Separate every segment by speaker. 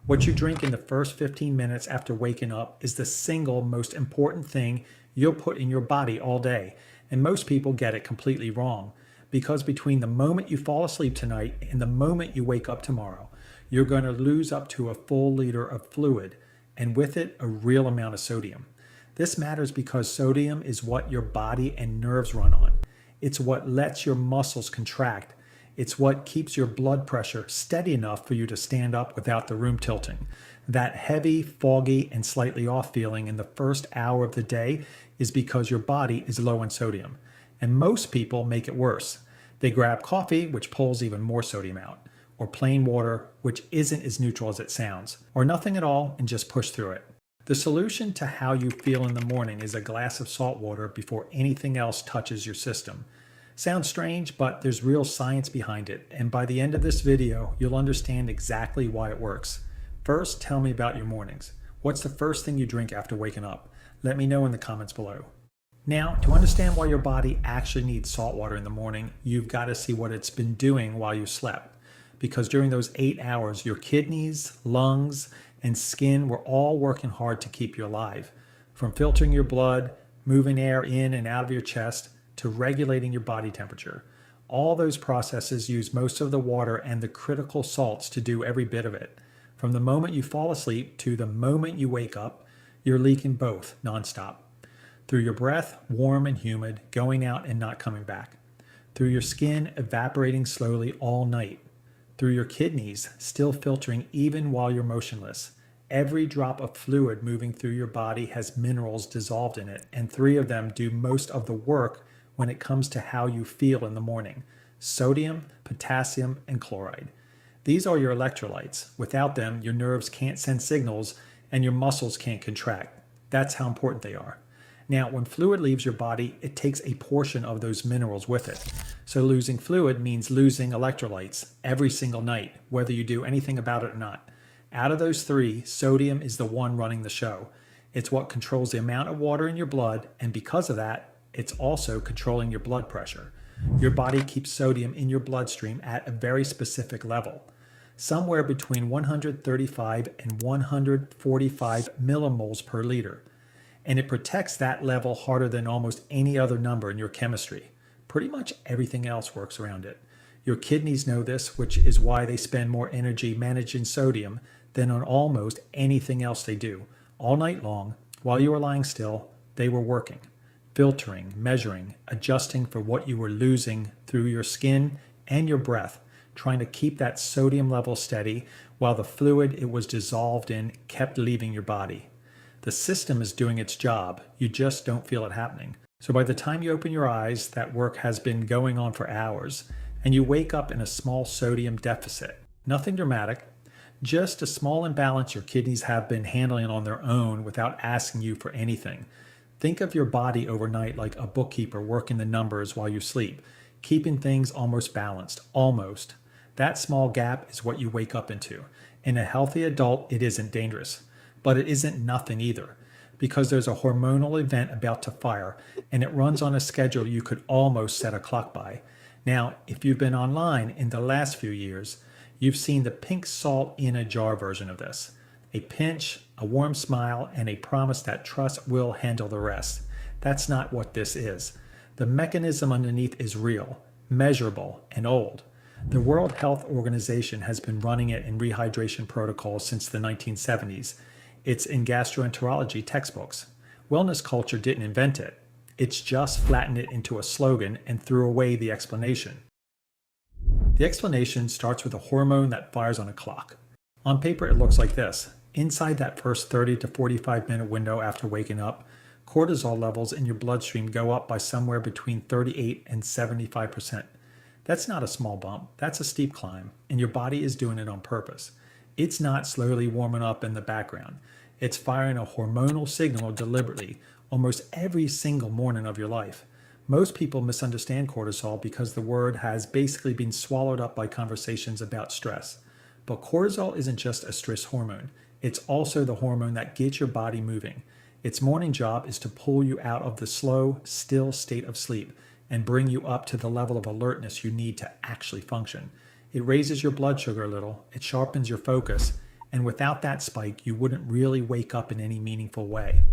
Speaker 1: What you drink in the first 15 minutes after waking up is the single most important thing you'll put in your body all day, and most people get it completely wrong. Because between the moment you fall asleep tonight and the moment you wake up tomorrow, you're going to lose up to a full liter of fluid, and with it, a real amount of sodium. This matters because sodium is what your body and nerves run on. It's what lets your muscles contract. It's what keeps your blood pressure steady enough for you to stand up without the room tilting. That heavy, foggy, and slightly off feeling in the first hour of the day is because your body is low in sodium. And most people make it worse. They grab coffee, which pulls even more sodium out, or plain water, which isn't as neutral as it sounds, or nothing at all and just push through it. The solution to how you feel in the morning is a glass of salt water before anything else touches your system. Sounds strange, but there's real science behind it, and by the end of this video, you'll understand exactly why it works. First, tell me about your mornings. What's the first thing you drink after waking up? Let me know in the comments below. Now, to understand why your body actually needs salt water in the morning, you've got to see what it's been doing while you slept. Because during those 8 hours, your kidneys, lungs, and skin were all working hard to keep you alive. From filtering your blood, moving air in and out of your chest, to regulating your body temperature. All those processes use most of the water and the critical salts to do every bit of it. From the moment you fall asleep to the moment you wake up, you're leaking both nonstop. Through your breath, warm and humid, going out and not coming back. Through your skin, evaporating slowly all night. Through your kidneys, still filtering even while you're motionless. Every drop of fluid moving through your body has minerals dissolved in it, and 3 of them do most of the work when it comes to how you feel in the morning: sodium, potassium, and chloride. These are your electrolytes. Without them, your nerves can't send signals and your muscles can't contract. That's how important they are. Now, when fluid leaves your body, it takes a portion of those minerals with it. So losing fluid means losing electrolytes every single night, whether you do anything about it or not. Out of those 3, sodium is the one running the show. It's what controls the amount of water in your blood, and because of that, it's also controlling your blood pressure. Your body keeps sodium in your bloodstream at a very specific level, somewhere between 135 and 145 millimoles per liter. And it protects that level harder than almost any other number in your chemistry. Pretty much everything else works around it. Your kidneys know this, which is why they spend more energy managing sodium than on almost anything else they do. All night long, while you were lying still, they were working. Filtering, measuring, adjusting for what you were losing through your skin and your breath, trying to keep that sodium level steady while the fluid it was dissolved in kept leaving your body. The system is doing its job, you just don't feel it happening. So by the time you open your eyes, that work has been going on for hours, and you wake up in a small sodium deficit. Nothing dramatic, just a small imbalance your kidneys have been handling on their own without asking you for anything. Think of your body overnight like a bookkeeper working the numbers while you sleep, keeping things almost balanced, almost. That small gap is what you wake up into. In a healthy adult, it isn't dangerous, but it isn't nothing either, because there's a hormonal event about to fire, and it runs on a schedule you could almost set a clock by. Now, if you've been online in the last few years, you've seen the pink salt in a jar version of this. A pinch, a warm smile, and a promise that trust will handle the rest. That's not what this is. The mechanism underneath is real, measurable, and old. The World Health Organization has been running it in rehydration protocols since the 1970s. It's in gastroenterology textbooks. Wellness culture didn't invent it. It's just flattened it into a slogan and threw away the explanation. The explanation starts with a hormone that fires on a clock. On paper, it looks like this. Inside that first 30 to 45 minute window after waking up, cortisol levels in your bloodstream go up by somewhere between 38 and 75%. That's not a small bump, that's a steep climb, and your body is doing it on purpose. It's not slowly warming up in the background. It's firing a hormonal signal deliberately, almost every single morning of your life. Most people misunderstand cortisol because the word has basically been swallowed up by conversations about stress. But cortisol isn't just a stress hormone. It's also the hormone that gets your body moving. Its morning job is to pull you out of the slow, still state of sleep and bring you up to the level of alertness you need to actually function. It raises your blood sugar a little, it sharpens your focus, And without that spike, you wouldn't really wake up in any meaningful way.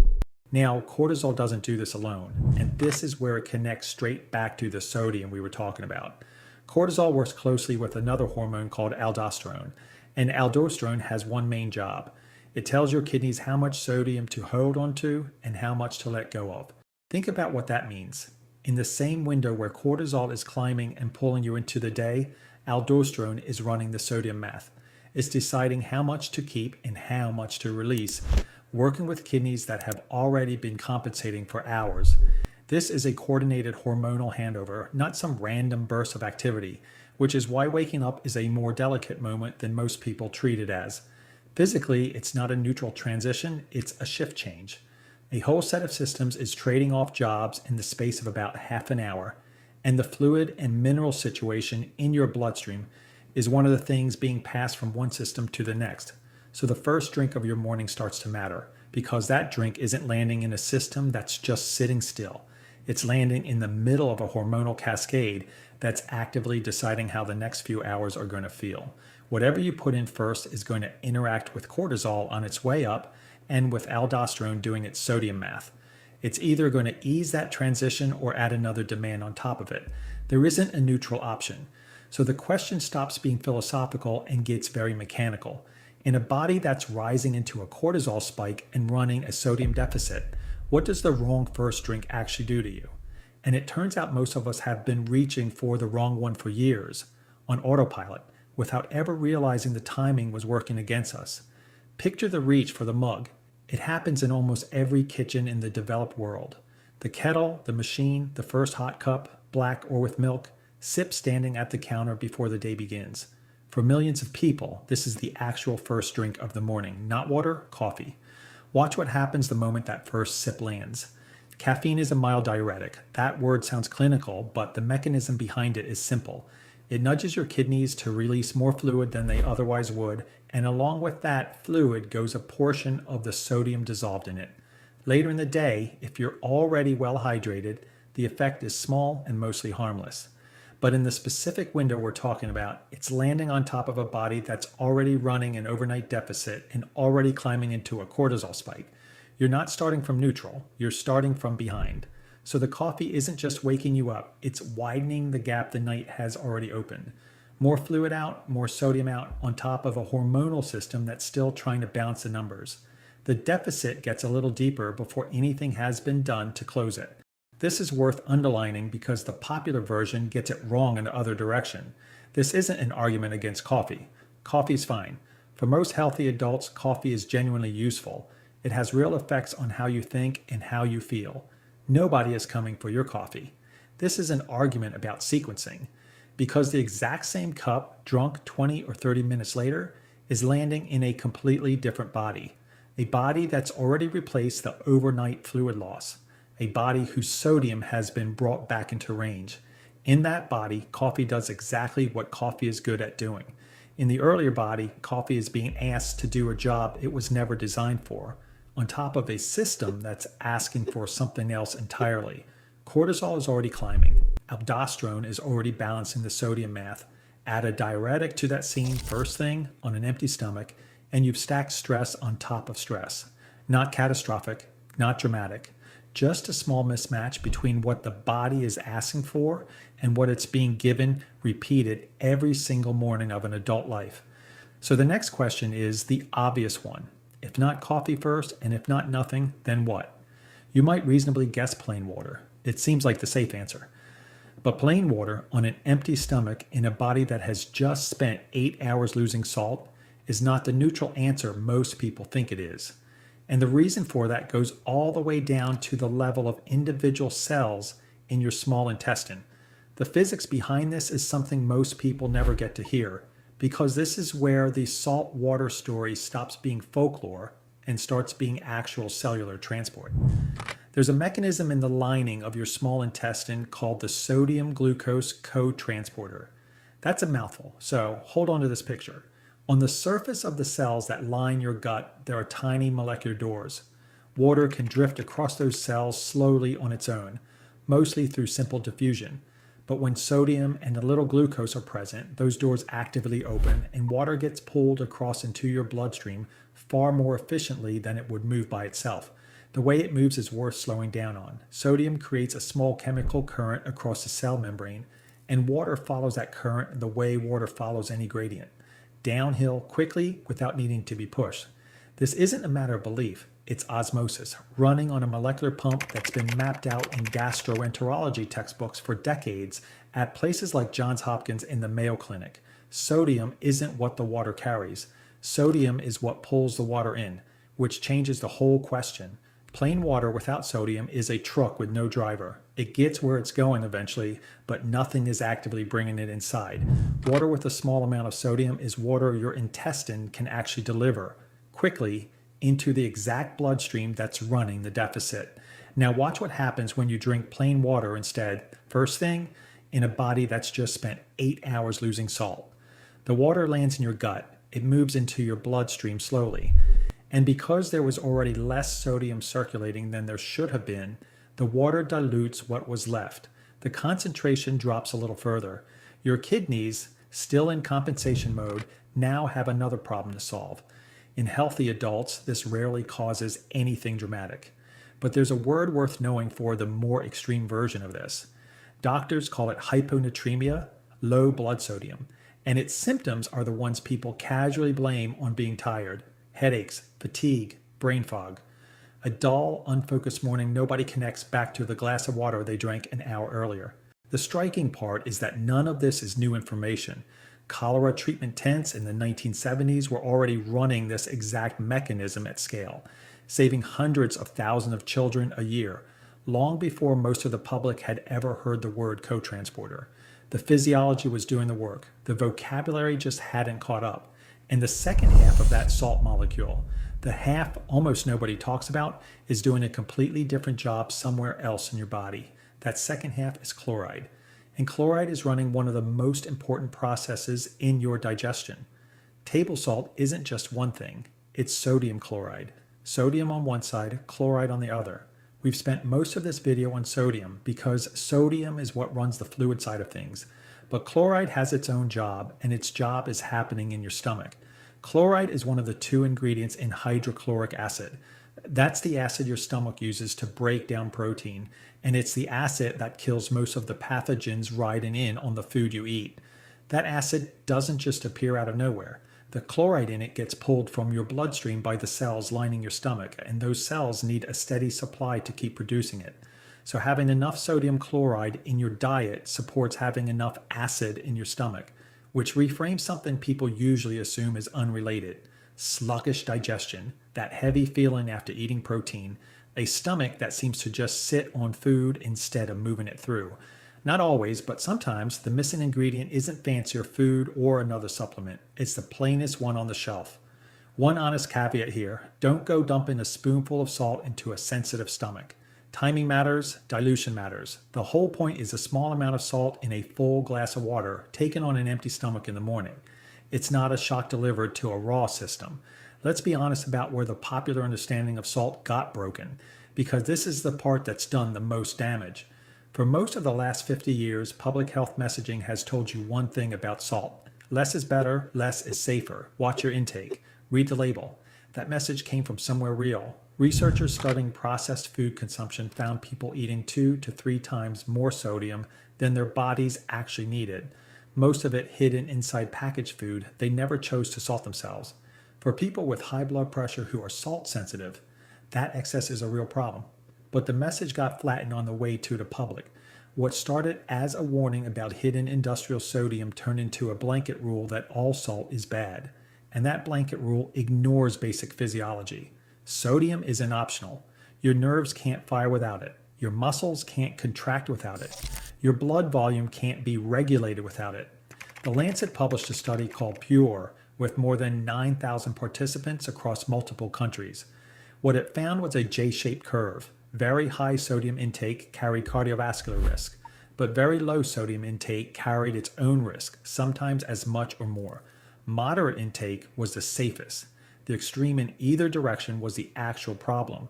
Speaker 1: Now, cortisol doesn't do this alone, and this is where it connects straight back to the sodium we were talking about. Cortisol works closely with another hormone called aldosterone, and aldosterone has one main job. It tells your kidneys how much sodium to hold onto and how much to let go of. Think about what that means. In the same window where cortisol is climbing and pulling you into the day, aldosterone is running the sodium math. It's deciding how much to keep and how much to release, working with kidneys that have already been compensating for hours. This is a coordinated hormonal handover, not some random burst of activity, which is why waking up is a more delicate moment than most people treat it as. Physically, it's not a neutral transition, it's a shift change. A whole set of systems is trading off jobs in the space of about half an hour, and the fluid and mineral situation in your bloodstream is one of the things being passed from one system to the next. So the first drink of your morning starts to matter, because that drink isn't landing in a system that's just sitting still. It's landing in the middle of a hormonal cascade that's actively deciding how the next few hours are going to feel. Whatever you put in first is going to interact with cortisol on its way up and with aldosterone doing its sodium math. It's either going to ease that transition or add another demand on top of it. There isn't a neutral option. So the question stops being philosophical and gets very mechanical. In a body that's rising into a cortisol spike and running a sodium deficit, what does the wrong first drink actually do to you? And it turns out most of us have been reaching for the wrong one for years, on autopilot, without ever realizing the timing was working against us. Picture the reach for the mug. It happens in almost every kitchen in the developed world. The kettle, the machine, the first hot cup, black or with milk, sip standing at the counter before the day begins. For millions of people, this is the actual first drink of the morning, not water, coffee. Watch what happens the moment that first sip lands. Caffeine is a mild diuretic. That word sounds clinical, but the mechanism behind it is simple. It nudges your kidneys to release more fluid than they otherwise would, and along with that fluid goes a portion of the sodium dissolved in it. Later in the day, if you're already well hydrated, the effect is small and mostly harmless. But in the specific window we're talking about, it's landing on top of a body that's already running an overnight deficit and already climbing into a cortisol spike. You're not starting from neutral, you're starting from behind. So the coffee isn't just waking you up, it's widening the gap the night has already opened. More fluid out, more sodium out, on top of a hormonal system that's still trying to balance the numbers. The deficit gets a little deeper before anything has been done to close it. This is worth underlining because the popular version gets it wrong in the other direction. This isn't an argument against coffee. Coffee's fine. For most healthy adults, coffee is genuinely useful. It has real effects on how you think and how you feel. Nobody is coming for your coffee. This is an argument about sequencing, because the exact same cup, drunk 20 or 30 minutes later, is landing in a completely different body. A body that's already replaced the overnight fluid loss. A body whose sodium has been brought back into range. In that body, coffee does exactly what coffee is good at doing. In the earlier body, coffee is being asked to do a job it was never designed for, on top of a system that's asking for something else entirely. Cortisol is already climbing. Aldosterone is already balancing the sodium math. Add a diuretic to that scene first thing on an empty stomach, and you've stacked stress on top of stress. Not catastrophic, not dramatic. Just a small mismatch between what the body is asking for and what it's being given repeated every single morning of an adult life. So the next question is the obvious one. If not coffee first, and if not nothing, then what? You might reasonably guess plain water. It seems like the safe answer. But plain water on an empty stomach in a body that has just spent 8 hours losing salt is not the neutral answer most people think it is. And the reason for that goes all the way down to the level of individual cells in your small intestine. The physics behind this is something most people never get to hear, because this is where the salt water story stops being folklore and starts being actual cellular transport. There's a mechanism in the lining of your small intestine called the sodium glucose co-transporter. That's a mouthful, so hold on to this picture. On the surface of the cells that line your gut, there are tiny molecular doors. Water can drift across those cells slowly on its own, mostly through simple diffusion. But when sodium and a little glucose are present, those doors actively open and water gets pulled across into your bloodstream far more efficiently than it would move by itself. The way it moves is worth slowing down on. Sodium creates a small chemical current across the cell membrane, and water follows that current the way water follows any gradient, downhill quickly without needing to be pushed. This isn't a matter of belief, it's osmosis, running on a molecular pump that's been mapped out in gastroenterology textbooks for decades at places like Johns Hopkins and the Mayo Clinic. Sodium isn't what the water carries. Sodium is what pulls the water in, which changes the whole question. Plain water without sodium is a truck with no driver. It gets where it's going eventually, but nothing is actively bringing it inside. Water with a small amount of sodium is water your intestine can actually deliver quickly into the exact bloodstream that's running the deficit. Now watch what happens when you drink plain water instead. First thing, in a body that's just spent 8 hours losing salt. The water lands in your gut. It moves into your bloodstream slowly. And because there was already less sodium circulating than there should have been, the water dilutes what was left. The concentration drops a little further. Your kidneys, still in compensation mode, now have another problem to solve. In healthy adults, this rarely causes anything dramatic. But there's a word worth knowing for the more extreme version of this. Doctors call it hyponatremia, low blood sodium, and its symptoms are the ones people casually blame on being tired. Headaches, fatigue, brain fog. A dull, unfocused morning nobody connects back to the glass of water they drank an hour earlier. The striking part is that none of this is new information. Cholera treatment tents in the 1970s were already running this exact mechanism at scale, saving hundreds of thousands of children a year, long before most of the public had ever heard the word cotransporter. The physiology was doing the work. The vocabulary just hadn't caught up. And the second half of that salt molecule, the half almost nobody talks about, is doing a completely different job somewhere else in your body. That second half is chloride. And chloride is running one of the most important processes in your digestion. Table salt isn't just one thing, it's sodium chloride. Sodium on one side, chloride on the other. We've spent most of this video on sodium because sodium is what runs the fluid side of things. But chloride has its own job, and its job is happening in your stomach. Chloride is one of the two ingredients in hydrochloric acid. That's the acid your stomach uses to break down protein, and it's the acid that kills most of the pathogens riding in on the food you eat. That acid doesn't just appear out of nowhere. The chloride in it gets pulled from your bloodstream by the cells lining your stomach, and those cells need a steady supply to keep producing it. So having enough sodium chloride in your diet supports having enough acid in your stomach, which reframes something people usually assume is unrelated. Sluggish digestion, that heavy feeling after eating protein, a stomach that seems to just sit on food instead of moving it through. Not always, but sometimes the missing ingredient isn't fancier food or another supplement. It's the plainest one on the shelf. One honest caveat here, don't go dumping a spoonful of salt into a sensitive stomach. Timing matters, dilution matters. The whole point is a small amount of salt in a full glass of water taken on an empty stomach in the morning. It's not a shock delivered to a raw system. Let's be honest about where the popular understanding of salt got broken, because this is the part that's done the most damage. For most of the last 50 years, public health messaging has told you one thing about salt. Less is better, less is safer. Watch your intake. Read the label. That message came from somewhere real. Researchers studying processed food consumption found people eating 2 to 3 times more sodium than their bodies actually needed. Most of it hidden inside packaged food. They never chose to salt themselves. For people with high blood pressure who are salt sensitive, that excess is a real problem. But the message got flattened on the way to the public. What started as a warning about hidden industrial sodium turned into a blanket rule that all salt is bad. And that blanket rule ignores basic physiology. Sodium isn't optional. Your nerves can't fire without it. Your muscles can't contract without it. Your blood volume can't be regulated without it. The Lancet published a study called Pure with more than 9,000 participants across multiple countries. What it found was a J-shaped curve. Very high sodium intake carried cardiovascular risk, but very low sodium intake carried its own risk, sometimes as much or more. Moderate intake was the safest. The extreme in either direction was the actual problem.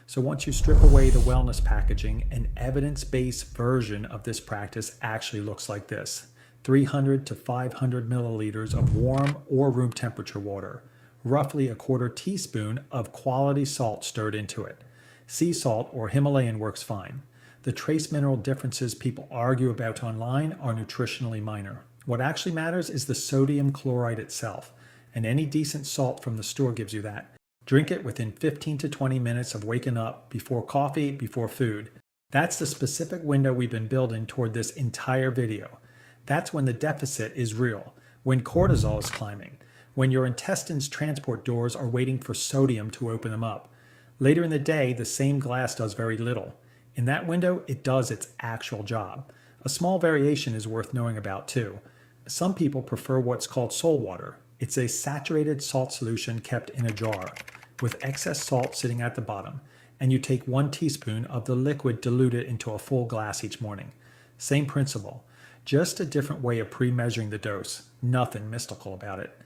Speaker 1: So once you strip away the wellness packaging, an evidence-based version of this practice actually looks like this: 300 to 500 milliliters of warm or room temperature water, roughly a quarter teaspoon of quality salt stirred into it. Sea salt or Himalayan works fine. The trace mineral differences people argue about online are nutritionally minor. What actually matters is the sodium chloride itself, and any decent salt from the store gives you that. Drink it within 15 to 20 minutes of waking up, before coffee, before food. That's the specific window we've been building toward this entire video. That's when the deficit is real, when cortisol is climbing, when your intestines' transport doors are waiting for sodium to open them up. Later in the day, the same glass does very little. In that window, it does its actual job. A small variation is worth knowing about too. Some people prefer what's called soul water. It's a saturated salt solution kept in a jar, with excess salt sitting at the bottom, and you take 1 teaspoon of the liquid diluted into a full glass each morning. Same principle, just a different way of pre-measuring the dose. Nothing mystical about it.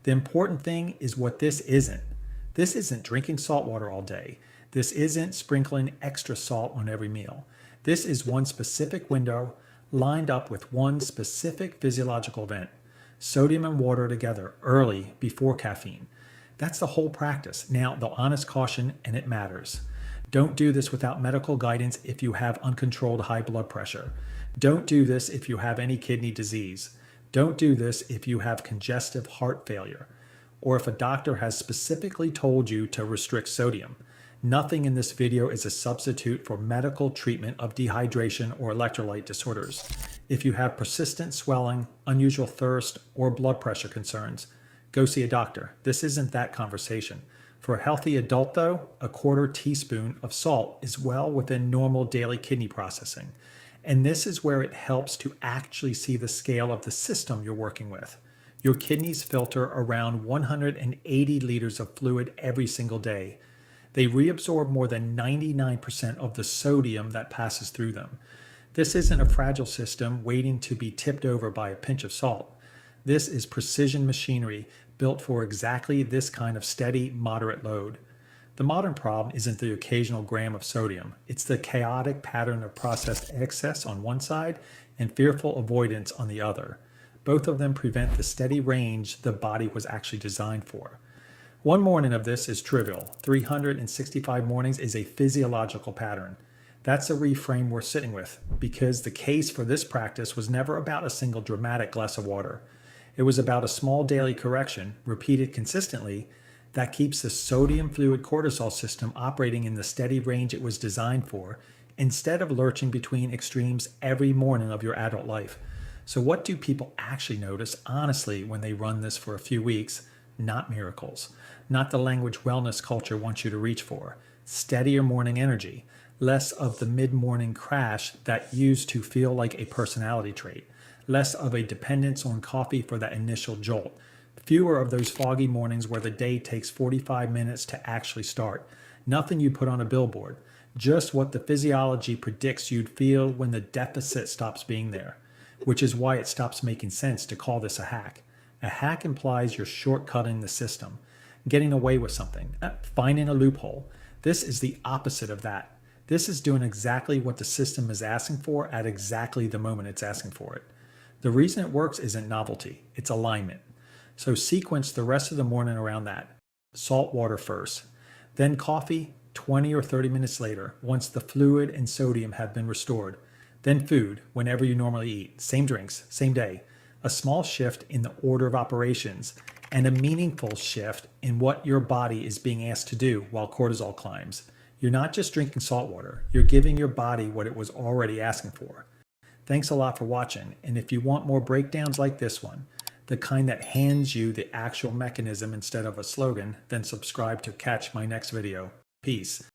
Speaker 1: The important thing is what this isn't. This isn't drinking salt water all day. This isn't sprinkling extra salt on every meal. This is one specific window lined up with one specific physiological event: sodium and water together early, before caffeine. That's the whole practice. Now, the honest caution, and it matters: don't do this without medical guidance if you have uncontrolled high blood pressure. Don't do this if you have any kidney disease. Don't do this if you have congestive heart failure, or if a doctor has specifically told you to restrict sodium. Nothing in this video is a substitute for medical treatment of dehydration or electrolyte disorders. If you have persistent swelling, unusual thirst, or blood pressure concerns, go see a doctor. This isn't that conversation. For a healthy adult though, a quarter teaspoon of salt is well within normal daily kidney processing. And this is where it helps to actually see the scale of the system you're working with. Your kidneys filter around 180 liters of fluid every single day. They reabsorb more than 99% of the sodium that passes through them. This isn't a fragile system waiting to be tipped over by a pinch of salt. This is precision machinery built for exactly this kind of steady, moderate load. The modern problem isn't the occasional gram of sodium. It's the chaotic pattern of processed excess on one side and fearful avoidance on the other. Both of them prevent the steady range the body was actually designed for. One morning of this is trivial. 365 mornings is a physiological pattern. That's a reframe we're sitting with, because the case for this practice was never about a single dramatic glass of water. It was about a small daily correction, repeated consistently, that keeps the sodium fluid cortisol system operating in the steady range it was designed for, instead of lurching between extremes every morning of your adult life. So what do people actually notice, honestly, when they run this for a few weeks? Not miracles. Not the language wellness culture wants you to reach for. Steadier morning energy. Less of the mid-morning crash that used to feel like a personality trait. Less of a dependence on coffee for that initial jolt. Fewer of those foggy mornings where the day takes 45 minutes to actually start. Nothing you put on a billboard. Just what the physiology predicts you'd feel when the deficit stops being there. Which is why it stops making sense to call this a hack. A hack implies you're shortcutting the system, getting away with something, finding a loophole. This is the opposite of that. This is doing exactly what the system is asking for at exactly the moment it's asking for it. The reason it works isn't novelty, it's alignment. So sequence the rest of the morning around that. Salt water first, then coffee 20 or 30 minutes later, once the fluid and sodium have been restored. Then food, whenever you normally eat. Same drinks, same day. A small shift in the order of operations, and a meaningful shift in what your body is being asked to do while cortisol climbs. You're not just drinking salt water, you're giving your body what it was already asking for. Thanks a lot for watching, and if you want more breakdowns like this one, the kind that hands you the actual mechanism instead of a slogan, then subscribe to catch my next video. Peace.